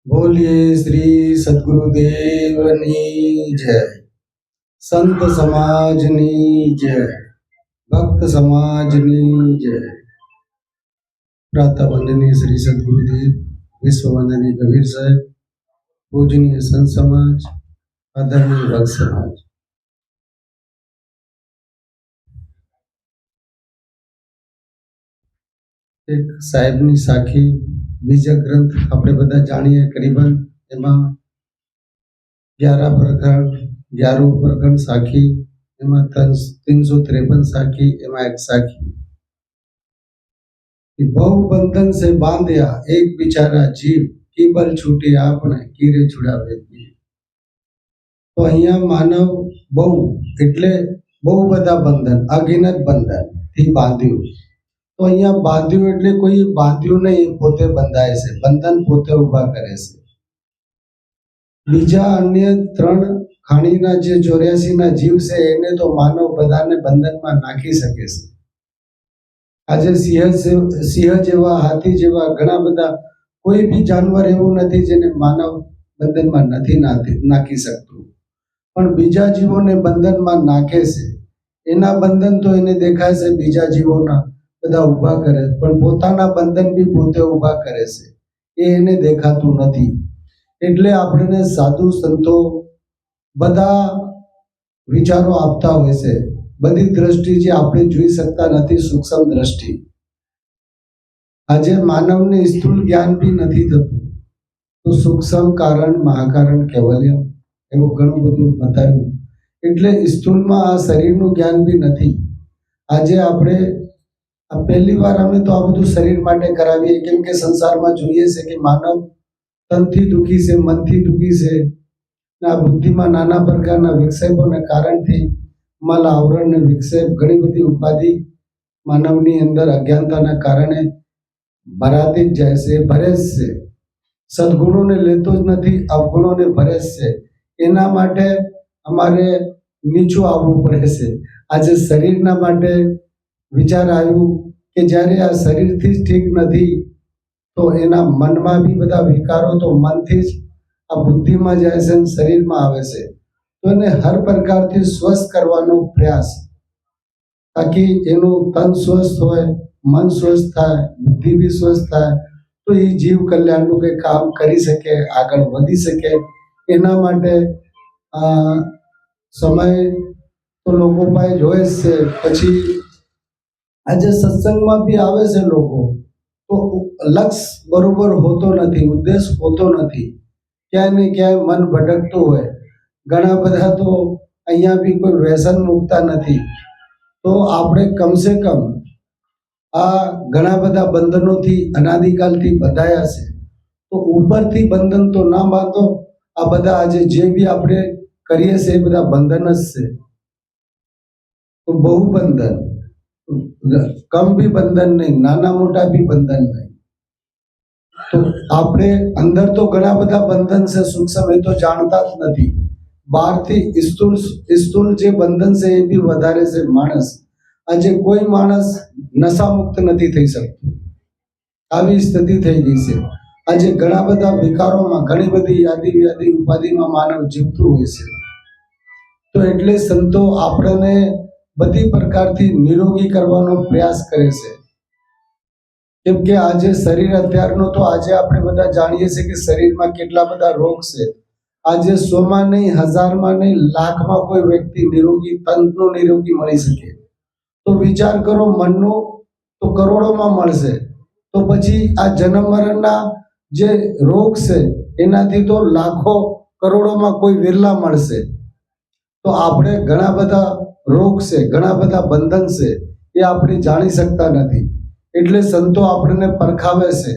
बोलिए श्री सद्गुरुदेवनी जय। संत समाजनी जय। भक्त समाजनी जय। प्रातः वंदनीय श्री सद्गुरुदेव, विश्व वंदनीय कबीर साहब, पूजनीय संत समाज, आदरणीय भक्त समाज। एक સાહેબની સાખી બીજા ગ્રંથ આપણે બધા જાણીએ કરીબન એમાં 11 પ્રકરણ 11 પ્રકરણ સાખી, એમાં 353 સાખી, એમાં એક સાખી बहु बंधन से बांध्या एक बिचारा जीव की बल छूटी आपने कीरे छुड़ावे। तो અહીંયા માનવ બહુ એટલે બહુ બધા બંધન, અગિનત બંધન થી બાંધ્યું। તો અહીંયા બાંધ્યું એટલે કોઈ બાંધ્યું નહીં, પોતે બંધાય છે, બંધન પોતે ઊભા કરે છે। બીજા અન્ય 3 ખાણીના જે 84 ના જીવ છે એને તો માનવ બધાને બંધનમાં નાખી શકે છે। આજે સિંહ જેવા, હાથી જેવા ઘણા બધા, કોઈ બી જાનવર એવું નથી જેને માનવ બંધનમાં નથી નાખી શકતું, પણ બીજા જીવોને બંધનમાં નાખે છે। એના બંધન તો એને દેખાય છે, બીજા જીવોના બધા ઊભા કરે, પણ પોતાના બંધન બી પોતે ઊભા કરે છે, એ એને દેખાતું નથી। એટલે આપણને સાધુ સંતો બધા વિચારો આપતા હોય છે, બધી દ્રષ્ટિ જે આપણે જોઈ શકતા નથી, સૂક્ષ્મ દ્રષ્ટિ। આજે માનવને સ્થૂળ જ્ઞાન બી નથી થતું, તો સૂક્ષ્મ કારણ મહાકારણ કેવલ્યમ એવું ઘણું બધું બતાવ્યું। એટલે સ્થૂળમાં આ શરીરનું જ્ઞાન બી નથી। આજે આપણે આ પહેલી વાર અમે તો આ બધું શરીર માટે કરાવીએ, કેમ કે સંસારમાં જોઈએ છે કે માનવ તનથી દુઃખી છે, મનથી દુઃખી છે, આ બુદ્ધિમાં નાના પ્રકારના વિક્ષેપોને કારણથી મલ આવરણ ને વિક્ષેપ, ઘણી બધી ઉપાધિ માનવની અંદર અજ્ઞાનતાના કારણે ભરાતી જ જાય છે, ભરે જ છે। સદગુણોને લેતો જ નથી, અવગુણોને ભરે જ છે। એના માટે અમારે નીચું આવવું પડે છે। આજે શરીરના માટે વિચાર આવ્યું કે જ્યારે આ શરીરથી જ ઠીક નથી, તો એના મનમાં બી બધા વિકારો તો મનથી જ આ બુદ્ધિમાં જાય છે, શરીરમાં આવે છે। તો એને હર પ્રકારથી સ્વસ્થ કરવાનો પ્રયાસ, તાકી એનું તન સ્વસ્થ હોય, મન સ્વસ્થ થાય, બુદ્ધિ બી સ્વસ્થ થાય, તો એ જીવ કલ્યાણનું કંઈ કામ કરી શકે, આગળ વધી શકે। એના માટે સમય તો લોકો પાસે જોઈએ જ છે। પછી આજે સત્સંગમાં બી આવે છે લોકો, તો લક્ષ્ય બરોબર હોતો નથી, ઉદ્દેશ હોતો નથી, ક્યાંય ને ક્યાંય મન ભટકતું હોય। ઘણા બધા તો અહીંયા બી કોઈ વ્યસન મૂકતા નથી। તો આપણે કમસે કમ આ ઘણા બધા બંધનોથી અનાદિકાલથી બંધાયા છે, તો ઉપરથી બંધન તો ના બાંધો। આ બધા આજે જે બી આપણે કરીએ છીએ એ બધા બંધન જ છે। તો બહુ બંધન, કમ બી બંધન નહીં, નાના મોટા બી બંધન નહીં। તો આપણે અંદર તો ઘણા બધા બંધન છે સૂક્ષ્મ, એ તો જાણતા જ નથી। બહારથી સ્થૂળ જે બંધન છે એ બી વધારે છે માણસ। આજે કોઈ માણસ નશા મુક્ત નથી થઈ શકતું, આવી સ્થિતિ થઈ ગઈ છે। આજે ઘણા બધા વિકારોમાં, ઘણી બધી યાદી વ્યાધિ ઉપાધિમાં માનવ જીવતું હોય છે। તો એટલે સંતો આપણને બધી પ્રકારથી નિરોગી કરવાનો પ્રયાસ કરે છે। કેમ કે આજે શરીર અત્યારનો તો આજે આપણે બધા જાણીએ છીએ કે શરીરમાં કેટલા બધા રોગ છે। આજે 100માં નહીં, 1000માં નહીં, લાખમાં કોઈ વ્યક્તિ નિરોગી, તનનો નિરોગી મળી શકે। તો વિચાર કરો, મનનો તો કરોડોમાં મળશે, તો પછી આ જન્મ મરણના જે રોગ છે એનાથી તો લાખો કરોડોમાં કોઈ વિરલા મળશે। તો આપણે ઘણા બધા રોગ છે, ઘણા બધા બંધન છે, એ આપણે જાણી શકતા નથી। એટલે સંતો આપણને પરખાવે છે।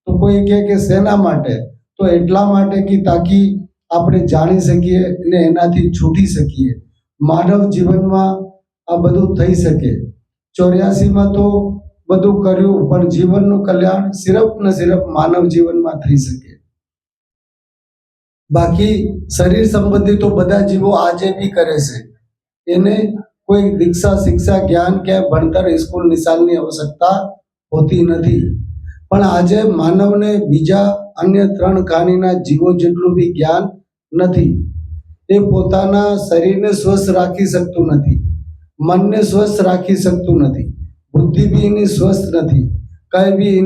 તો કોઈ કહે કે શેના માટે? તો એટલા માટે કે તાકી આપણે જાણી શકીએ અને એનાથી છૂટી શકીએ, માનવ જીવનમાં આ બધું થઈ શકે। 84માં તો બધું કર્યું, પણ જીવનનું કલ્યાણ સિર્ફ ને સિર્ફ માનવ જીવનમાં થઈ શકે। બાકી શરીર સંબંધી તો બધા જીવો આજે બી કરે છે। એને કોઈ દીક્ષા, શિક્ષા, જ્ઞાન કે ભણતર, સ્કૂલ નિશાળની આવશ્યકતા હોતી નથી। પણ આજે માનવને બીજા અન્ય 3 ખાનીના જીવો જેટલું બી જ્ઞાન નથી. એ પોતાના શરીરને સ્વસ્થ રાખી શકતું નથી, મનને સ્વસ્થ રાખી શકતું નથી, બુદ્ધિ બી એની સ્વસ્થ નથી, કઈ બી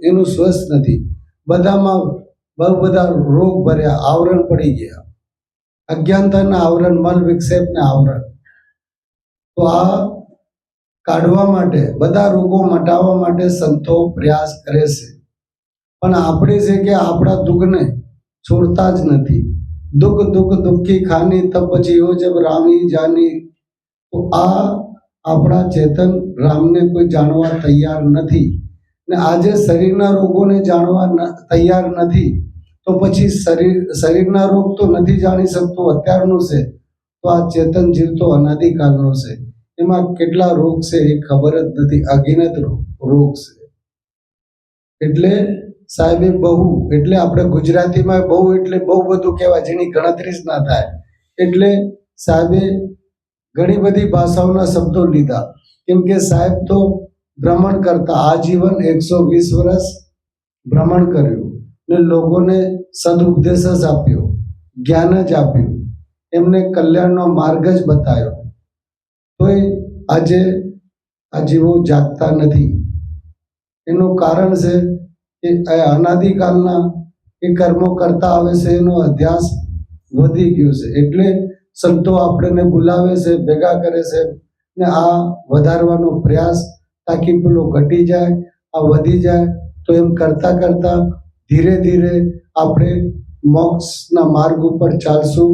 એનું સ્વસ્થ નથી. બધામાં બહુ બધા રોગ ભર્યા, આવરણ પડી ગયા, અજ્ઞાનતાના આવરણ, મલ વિક્ષેપના આવરણ. તો આ કાઢવા માટે, બધા રોગો મટાવવા માટે સંતો પ્રયાસ કરે છે. પણ આપણે છે કે આપણા દુઃખને છોડતા જ નથી. દુઃખ દુઃખ દુઃખી ખાની તબ પછી હો જબ રામી જાની. તો આ આપણા ચેતન રામને કોઈ જાણવા તૈયાર નથી, ને આજે શરીરના રોગોને જાણવા તૈયાર નથી. તો પછી શરીરના રોગ તો નથી જાણી શકતો અત્યારનું છે, તો આ ચેતન જીવ તો અનાદિકાળનો છે. એમાં કેટલા રોગ છે એ ખબર જ નથી, અગિનત રોગ છે. એટલે સાહેબે બહુ, એટલે આપણે ગુજરાતીમાં બહુ એટલે બહુ બધું કહેવાય, જેની ગણતરી જ ના થાય. એટલે સાહેબે ઘણી બધી ભાષાઓના શબ્દો લીધા, કેમ કે સાહેબ તો ભ્રમણ કરતા, આજીવન 120 વર્ષ ભ્રમણ કર્યું ને લોકોને સદુપદેશ જ આપ્યો, જ્ઞાન જ આપ્યું, એમને કલ્યાણનો માર્ગ જ બતાવ્યો. તોય આજે આ જીવો જાગતા નથી. એનું કારણ છે કે અનાદિકાળના એ કર્મો કરતા આવે છે, એનો અધ્યાસ વધી ગયો છે. એટલે સંતો આપણને બોલાવે છે, ભેગા કરે છે ને આ વધારવાનો પ્રયાસ, તાકી પેલો ઘટી જાય, આ વધી જાય. તો એમ કરતા કરતા ધીરે ધીરે આપણે મોક્ષના માર્ગ ઉપર ચાલશું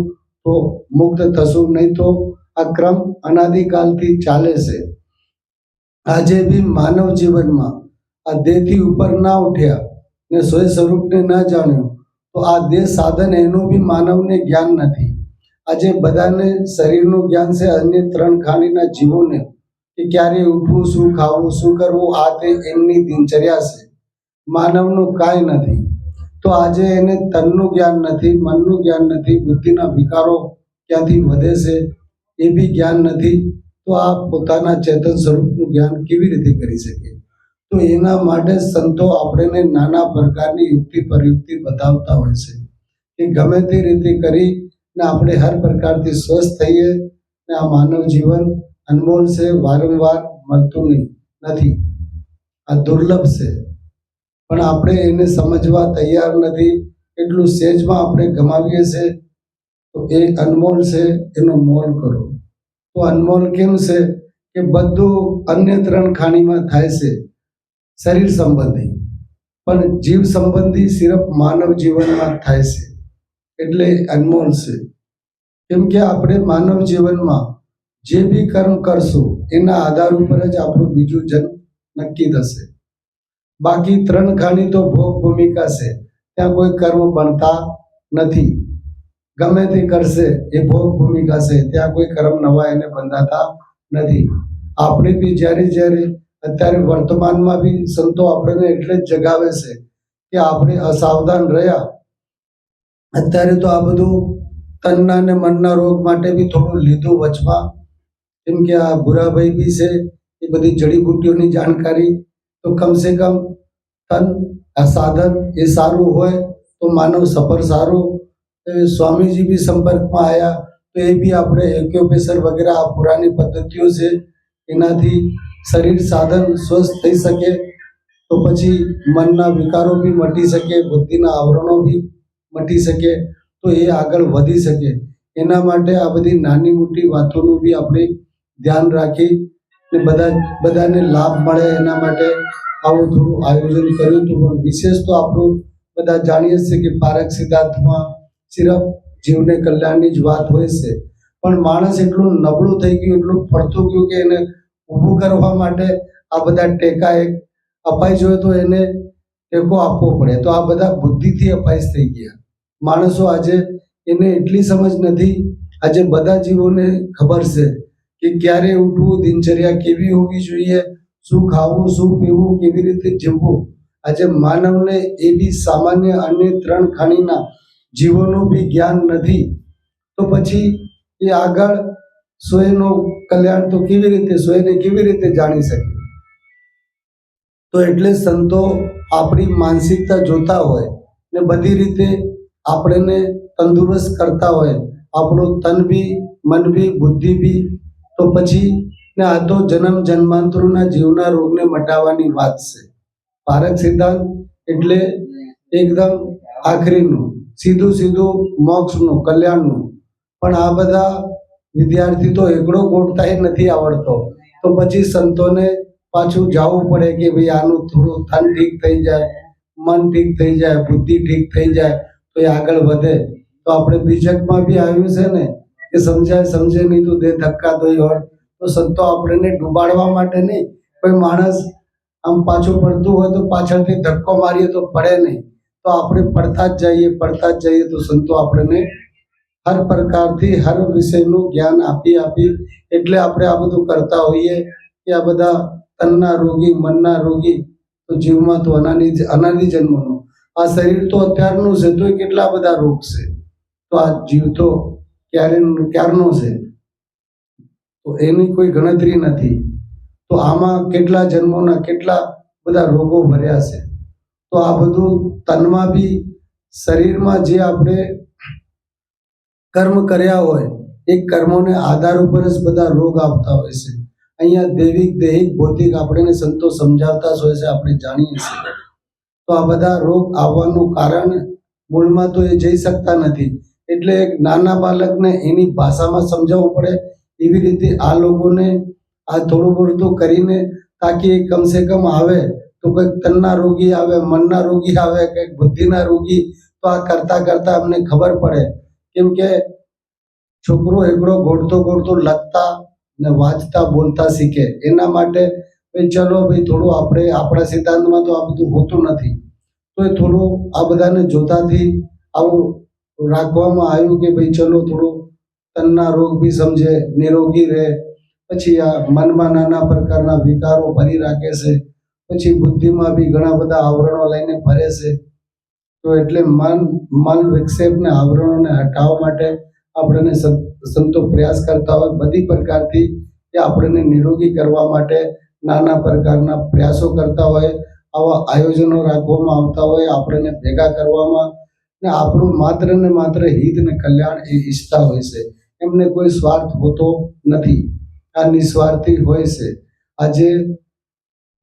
તો મુક્ત થશું. નહીં તો આ ક્રમ અનાદિકાળથી ચાલે છે. આજે બી માનવ જીવનમાં આ દેહથી ઉપર ના ઉઠ્યા ને સ્વસ્વરૂપને ના જાણ્યું, તો આ દેહ સાધન એનું બી માનવને જ્ઞાન નથી. આજે બધાને શરીરનું જ્ઞાન છે, અન્ય 3 ખાનીના જીવોને કે ક્યારે ઉઠવું, શું ખાવું, શું કરવું, આ તે એમની દિનચર્યા છે. માનવનું કાંઈ નથી. તો આજે એને તનનું જ્ઞાન નથી, મનનું જ્ઞાન નથી, બુદ્ધિના વિકારો ક્યાંથી વધે છે એ બી જ્ઞાન નથી. તો આ પોતાના ચેતન સ્વરૂપનું જ્ઞાન કેવી રીતે કરી શકે? તો એના માટે સંતો આપણને નાના પ્રકારની યુક્તિ પ્રયુક્તિ બતાવતા હોય છે કે ગમે તે રીતે કરી ને આપણે હર પ્રકારથી સ્વસ્થ થઈએ. ને આ માનવ જીવન અનમોલ છે, વારંવાર મળતું નથી, આ દુર્લભ છે. પણ આપણે એને સમજવા તૈયાર નથી. એટલું સેજમાં આપણે ગમાવીએ છીએ. તો એ અનમોલ છે, એનો મોલ કરો. તો અનમોલ કેમ છે કે બધું અન્ય 3 ખાનીમાં થાય છે, શરીર સંબંધી, પણ જીવ સંબંધી સિર્ફ માનવ જીવનમાં થાય છે. એટલે અનમોલ છે. કેમ કે આપણે માનવ જીવનમાં જે બી કર્મ કરશું એના આધાર ઉપર જ આપણું બીજું જન્મ નક્કી થશે. બાકી 3 ખાની તો ભોગ ભૂમિકા છે, ત્યાં કોઈ કર્મ બનતા નથી. ગમે તે કરશે એ ભોગ ભૂમિકા છે, ત્યાં કોઈ કર્મ નવા એને બંધાતા નથી. આપણે બી જ્યારે જ્યારે અત્યારે વર્તમાનમાં બી સંતો આપણને એટલે જ જગાવે છે કે આપણે અસાવધાન રહ્યા. અત્યારે તો આ બધું તનના ને મનના રોગ માટે બી થોડું લીધું વચમાં, કેમ કે આ ભૂરાભાઈ બી છે, એ બધી જડીબુટ્ટીઓની જાણકારી. તો કમસે કમ તન આ સાધન એ સારું હોય તો માનવ સફર સારું. સ્વામીજી બી સંપર્કમાં આવ્યા, તો એ બી આપણે એક્યુપ્રેશર વગેરે આ પુરાની પદ્ધતિઓ છે, એનાથી શરીર સાધન સ્વસ્થ થઈ શકે. તો પછી મનના વિકારો બી મટી શકે, બુદ્ધિના આવરણો બી મટી શકે, તો એ આગળ વધી શકે. એના માટે આ બધી નાની મોટી વાતોનું બી આપણે ધ્યાન રાખી ને બધાને લાભ મળે એના માટે આવું થોડું આયોજન કર્યું હતું. પણ વિશેષ તો આપણું બધા જાણીએ છીએ કે પારક સિદ્ધાંતમાં સિર્ફ જીવને કલ્યાણની જ વાત હોય છે. પણ માણસ એટલું નબળું થઈ ગયું, એટલું પડતું ગયું કે એને ઊભું કરવા માટે આ બધા ટેકા એક અપાઈ જોઈએ તો એને ટેકો આપવો પડે. તો આ બધા બુદ્ધિથી અપાઈશ થઈ ગયા માણસો. આજે એને એટલી સમજ નથી. આજે બધા જીવોને ખબર છે કે ક્યારે ઉઠવું, દિનચર્યા કેવી હોવી જોઈએ, શું ખાવું, શું પીવું, કેવી રીતે જીવવું. આજે માનવને એ બી સામાન્ય અન્ય 3 ખાનીના જીવોનું બી જ્ઞાન નથી. તો પછી એ આગળ સ્વયંનું કલ્યાણ તો કેવી રીતે, સ્વયંને કેવી રીતે જાણી શકે? તો એટલે સંતો આપણી માનસિકતા જોતા હોય ને બધી રીતે આપણને તંદુરસ્ત કરતા હોય, આપણું તન બી, મન બી, બુદ્ધિ બી. તો પછી ને આ તો જન્મ જન્માંતરોના જીવના રોગને મટાવવાની વાત છે. પારક સિદ્ધાંત એટલે એકદમ આખરીનું, સીધું સીધું મોક્ષનું, કલ્યાણનું. પણ આ બધા વિદ્યાર્થી તો એકડો ગોઠતા નથી આવડતો, તો પછી સંતોને પાછું જવું પડે કે ભાઈ આનું થોડું તન ઠીક થઈ જાય, મન ઠીક થઈ જાય, બુદ્ધિ ઠીક થઈ જાય તો એ આગળ વધે. તો આપણે બીજકમાં બી આવ્યું છે ને કે સમજાય સમજે નહીં તો દે ધક્કા દોઈ હોય. તો સંતો આપણને ડૂબાડવા માટે નહીં, કોઈ માણસ આમ પાછું પડતું હોય તો પાછળથી ધક્કો મારીએ તો પડે નહીં, તો આપણે પડતા જ જઈએ તો સંતો આપણને હર પ્રકારથી હર વિષયનું જ્ઞાન આપી એટલે આપણે આ બધું કરતા હોઈએ કે આ બધા તનના રોગી, મનના રોગી, તો જીવમાં તો અનાદિ જન્મનો આ શરીર તો અત્યારનું છે, તો કેટલા બધા રોગ છે. તો આ જીવ તો ક્યારનો છે, તો એની કોઈ ગણતરી નથી. તો આમાં કેટલા જન્મોના કેટલા બધા રોગો ભર્યા છે. તો આ બધું તનમાં બી, શરીરમાં જે આપણે કર્મ કર્યા હોય એ કર્મોને આધાર ઉપર જ બધા રોગ આવતા હોય છે. અહીંયા દૈવિક, દૈહિક, ભૌતિક આપણને સંતો સમજાવતા જ હોય છે, આપણે જાણીએ છીએ. તો આ બધા રોગ આવવાનું કારણ મૂળમાં તો એ જઈ શકતા નથી, એટલે એક નાના બાળકને એની ભાષામાં સમજાવવું પડે. એવી રીતે આ લોકોને આ થોડું બધું કરીને તાકી કમસે કમ આવે તો કંઈક તનના રોગી આવે, મનના રોગી આવે, કંઈક બુદ્ધિના રોગી. તો આ કરતા કરતા અમને ખબર પડે. કેમ કે છોકરો એકડો ગોળતો લખતા ને વાંચતા બોલતા શીખે. એના માટે ચલો ભાઈ થોડું આપણે આપણા સિદ્ધાંતમાં તો આ બધું હોતું નથી, તો એ થોડું આ બધાને જોતાથી આવું રાખવામાં આવ્યું કે ભાઈ ચલો થોડું તનના રોગ બી સમજે, નિરોગી રહે. પછી આ મનમાં નાના પ્રકારના વિકારો ભરી રાખે છે, પછી બુદ્ધિમાં બી ઘણા બધા આવરણો લઈને ફરે છે. તો એટલે મન વિક્ષેપને આવરણોને હટાવવા માટે આપણને સંતો પ્રયાસ કરતા હોય બધી પ્રકારથી, કે આપણને નિરોગી કરવા માટે નાના પ્રકારના પ્રયાસો કરતા હોય, આવા આયોજનો રાખવામાં આવતા હોય, આપણને ભેગા કરવામાં, ને આપણું માત્ર ને માત્ર હિત ને કલ્યાણ એ ઈચ્છતા હોય છે. એમને કોઈ સ્વાર્થ હોતો નથી, આ નિસ્વાર્થી હોય છે. આજે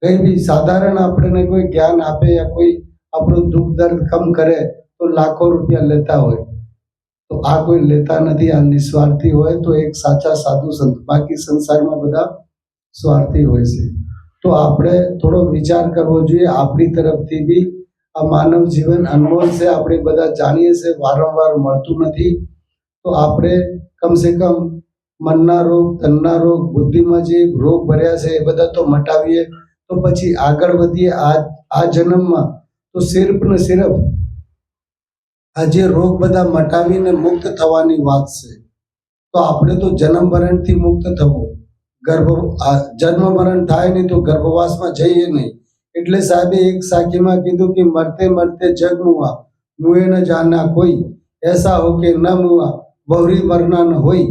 કઈ બી સાધારણ આપણને કોઈ જ્ઞાન આપે યા કોઈ આપણું દુઃખ દર્દ કમ કરે તો લાખો રૂપિયા લેતા હોય, તો આ કોઈ લેતા નથી. આ નિસ્વાર્થી હોય તો એક સાચા સાધુ સંત. બાકી સંસારમાં બધા સ્વાર્થી હોય છે. તો આપણે થોડો વિચાર કરવો જોઈએ આપણી તરફથી બી. આ માનવ જીવન અનમોલ છે, આપણે બધા જાણીએ છીએ, વારંવાર મળતું નથી. તો આપણે કમસે કમ મનના રોગ, તનના રોગ, બુદ્ધિમાં જે રોગ ભર્યા છે એ બધા તો મટાવીએ, તો પછી આગળ વધીએ. આ જન્મમાં તો સિર્ફ ને સિર્ફ આ જે રોગ બધા મટાવીને મુક્ત થવાની વાત છે. તો આપણે તો જન્મ મરણથી મુક્ત થવું, જન્મ મરણ થાય નહીં તો ગર્ભવાસમાં જઈએ નહીં. એટલે સાહેબે એક સાખીમાં કીધું કે મરતે મરતે જગ મુઆ, મુએ ન જાના કોઈ, એસા હો કે ન મુઆ બહુરી મરના ન હોય.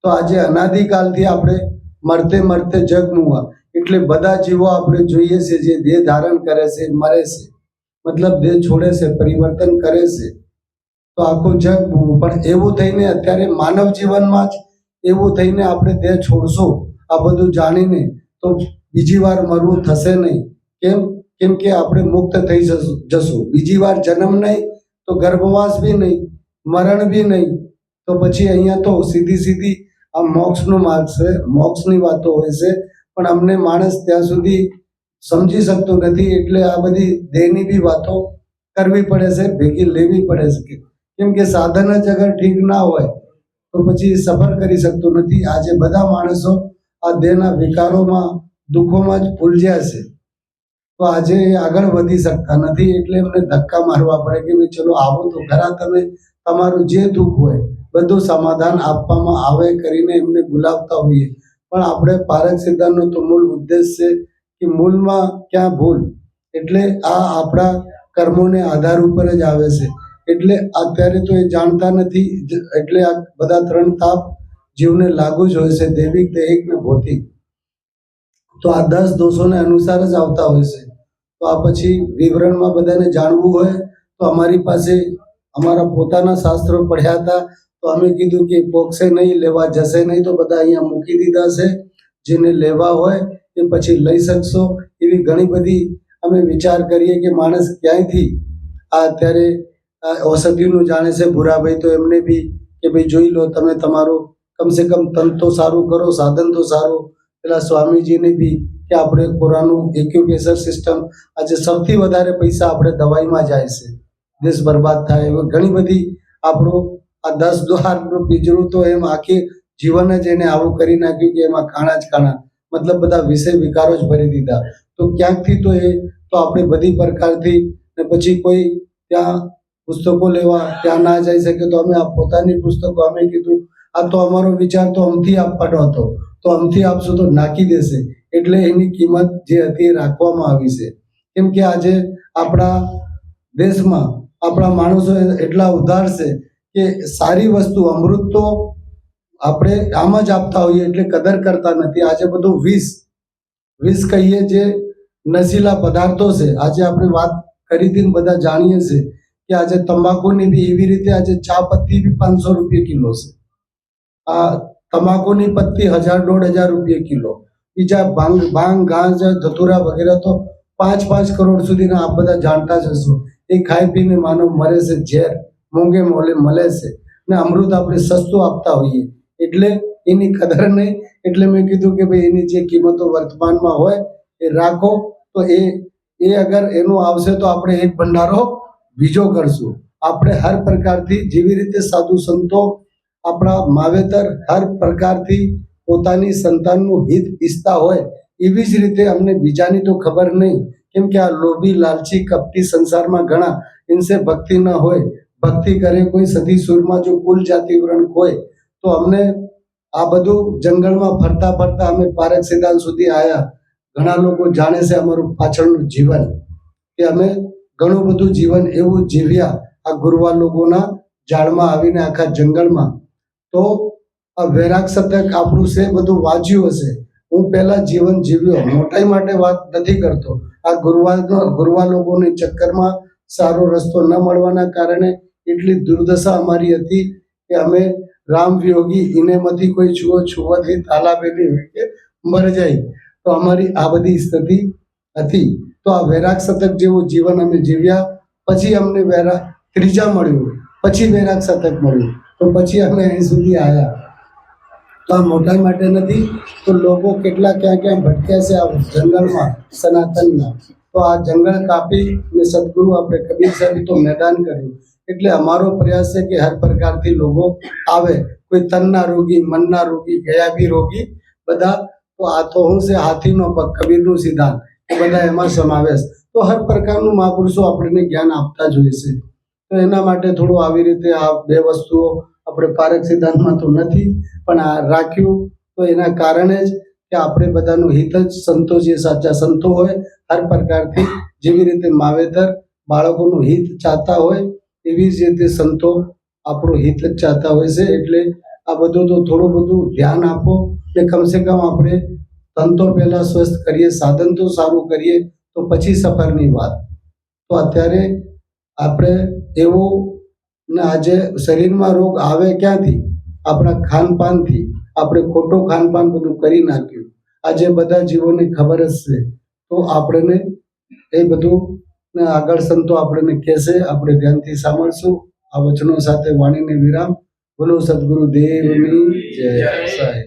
તો આજે અનાદિકાલથી આપણે મરતે મરતે જગ મુઆ, એટલે બધા જીવો આપણે જોઈએ છે જે દેહ ધારણ કરે છે, મરે છે, મતલબ દેહ છોડે છે, પરિવર્તન કરે છે. તો આખું જગ, પણ એવું થઈને અત્યારે માનવ જીવનમાં જ એવું થઈને આપણે દેહ છોડશું આ બધું જાણીને, તો બીજી વાર મરવું થશે નહીં. કેમ કે આપણે મુક્ત થઈ જશું. બીજી વાર જન્મ નહીં, તો ગર્ભવાસ બી નહીં, મરણ બી નહીં. તો પછી અહીંયા તો સીધી આ મોક્ષનો માર્ગ છે, મોક્ષની વાતો હોય છે. પણ અમને માણસ ત્યાં સુધી સમજી શકતો નથી, એટલે આ બધી દેહની બી વાતો કરવી પડે છે, ભેગી લેવી પડે છે. કેમ કે સાધન જ અગર ઠીક ના હોય તો પછી સફર કરી શકતો નથી. આજે બધા માણસો આ દેહના વિકારોમાં, દુઃખોમાં જ ભૂલ્યા છે. તો આજે આગળ વધી શકતા નથી, એટલે એમને ધક્કા મારવા પડે કે ભાઈ ચલો આવો તો ખરા, તમે તમારું જે દુઃખ હોય બધું સમાધાન આપવામાં આવે કરીને એમને બોલાવતા હોઈએ. પણ આપણે પારક સિદ્ધાંતનો તો મૂળ ઉદ્દેશ છે કે મૂળમાં ક્યાં ભૂલ, એટલે આ આપણા કર્મોને આધાર ઉપર જ આવે છે. એટલે અત્યારે તો એ જાણતા નથી, એટલે આ બધા ત્રણ તાપ જીવને લાગુ જ હોય છે, દૈવિક, દૈહિક ને ભૌતિક. તો આ 10 દોષોને અનુસાર જ આવતા હોય છે. તો આ પછી વિવરણમાં બધાને જાણવું હોય તો અમારી પાસે અમારા પોતાના શાસ્ત્રો પડ્યા હતા, તો અમે કીધું કે પોકશે નહીં, લેવા જશે નહીં, તો બધા અહીંયા મૂકી દીધા છે. જેને લેવા હોય એ પછી લઈ શકશો. એવી ઘણી બધી અમે વિચાર કરીએ કે માણસ ક્યાંયથી આ અત્યારે ઔષધિનું જાણે છે ભૂરાભાઈ, તો એમને બી કે ભાઈ જોઈ લો, તમે તમારું કમસે કમ તન તો સારું કરો, સાધન તો સારું. પેલા સ્વામીજીને બી કે આપણે પુરાનું એક્યુપ્રેશર સિસ્ટમ, આજે સૌથી વધારે પૈસા આપણે દવાઈમાં જાય છે, દેશ બરબાદ થાય એવી ઘણી બધી આપણું આ 10 દ્વારનું પિંજરું તો એમ આખી જીવન જ એને આવું કરી નાખ્યું કે એમાં કાણા જ કાણા, મતલબ બધા વિષય વિકારો જ ભરી દીધા. તો ક્યાંકથી તો એ તો આપણે બધી પ્રકારથી ને પછી કોઈ ત્યાં પુસ્તકો લેવા ત્યાં ના જઈ શકે તો અમે આ પોતાની પુસ્તકો અમે કીધું આ તો અમારો વિચાર તો અમથી આપવાનો હતો, તો અમથી આપશું તો નાખી દેશે, એટલે એની કિંમત જે હતી એ રાખવામાં આવી છે. કેમ કે આજે આપણા દેશમાં આપણા માણસો એટલા ઉદાર છે કે સારી વસ્તુ અમૃત તો આપણે આમ જ આપતા હોઈએ એટલે કદર કરતા નથી. આજે બધું વિષ કહીએ જે નશીલા પદાર્થો છે, આજે આપણે વાત કરી હતી ને બધા જાણીએ છીએ કે આજે તંબાકુની બી એવી રીતે આજે ચા પત્તી બી 500 રૂપિયા કિલો છે, આ તમાકુની પત્તી 1000-1500 રૂપિયા કિલો, બીજા ભાંગ ગાંજા ધતુરા વગેરે તો 5-5 કરોડ સુધીના આપ બધા જાણતા જ હશો. એ ખાઈ પીને માનવ મરે છે, ઝેર મોંઘે મોલે મળે છે ને અમૃત આપણે સસ્તું આપતા હોઈએ એટલે એની કદર નહીં. એટલે મેં કીધું કે ભાઈ એની જે કિંમતો વર્તમાનમાં હોય એ રાખો, તો એ અગર એનું આવશે તો આપણે એક ભંડારો બીજો કરશું. આપણે હર પ્રકારથી જેવી રીતે સાધુ સંતો આપણા માવેતર હર પ્રકારથી પોતાની સંતાનનું હિત ઈચ્છતા હોય એવી જ રીતે અમને બીજાની તો ખબર નહીં, કેમ કે આ લોભી લાલચી કપટી સંસારમાં ઘણા ઇનસે ભક્તિ ન હોય, ભક્તિ કરે કોઈ સદી સુરમાં જો કુલ જાતિ વ્રણ હોય. તો અમને આ બધું જંગલમાં ફરતા ફરતા અમે પારક સિદ્ધાંત સુધી આવ્યા. ઘણા લોકો જાણે છે અમારું પાછળનું જીવન કે અમે ઘણું બધું જીવન એવું જીવ્યા આ ગુરવા લોકોના જાળમાં આવીને આખા જંગલમાં. તો આ વૈરાગ શતક આપણું છે બધું વાંચ્યું હશે. હું પહેલા જીવન જીવ્યો, મોટાઈ માટે વાત નથી કરતો. આ ગુરવા લોકોની ચક્કરમાં સારો રસ્તો ન મળવાના કારણે એટલી દુર્દશા અમારી હતી કે અમે રામ વિયોગી ઇનેમાંથી કોઈ છુવાથી તાલાબેલી હોય કે મર જાય, તો અમારી આ બધી સ્થિતિ હતી. તો આ વૈરાગ શતક જેવું જીવન અમે જીવ્યા. પછી અમને ત્રીજા મળ્યું, પછી વૈરાગ શતક મળ્યું, તો પછી અમે અહીં સુધી આવ્યા. તો આ મોટાઈ માટે નથી, તો લોકો કેટલા ક્યાં ભટક્યા છે આ જંગલમાં સનાતનના. તો આ જંગલ કાપી ને સદગુરુ આપણે કબીર સાહેબ તો મેદાન કર્યું. એટલે અમારો પ્રયાસ છે કે હર પ્રકારથી લોકો આવે, કોઈ તનના રોગી, મનના રોગી, ગયા બી રોગી બધા. તો આ તો હું છે હાથીનો પગ, કબીરનું સિદ્ધાંત એ બધા એમાં સમાવેશ. તો હર પ્રકારનું મહાપુરુષો આપણને જ્ઞાન આપતા જ હોય છે. તો એના માટે થોડું આવી રીતે આ બે વસ્તુઓ આપણે પારક સિદ્ધાંતમાં તો નથી પણ આ રાખ્યું. તો એના કારણે જ કે આપણે બધાનું હિત જ, સંતો જે સાચા સંતો હોય હર પ્રકારથી જેવી રીતે માવેતર બાળકોનું હિત ચાહતા હોય એવી જ રીતે સંતો આપણું હિત જ ચાહતા હોય છે. એટલે આ બધું તો થોડું બધું ધ્યાન આપો ને કમસે કમ આપણે તન તો પહેલાં સ્વસ્થ કરીએ, સાધન તો સારું કરીએ, તો પછી સફરની વાત. તો અત્યારે આપણે એવું ને આજે શરીરમાં રોગ આવે ક્યાંથી? આપણા ખાનપાનથી. આપણે ખોટું ખાનપાન બધું કરી નાખ્યું. આજે બધા જીવોને ખબર જ છે. તો આપણને એ બધું ને આગળ સંતો આપણને કહેશે, આપણે ધ્યાનથી સાંભળશું. આ વચનો સાથે વાણીને વિરામ. બોલો સદગુરુ દેવની જય. સાહેબ.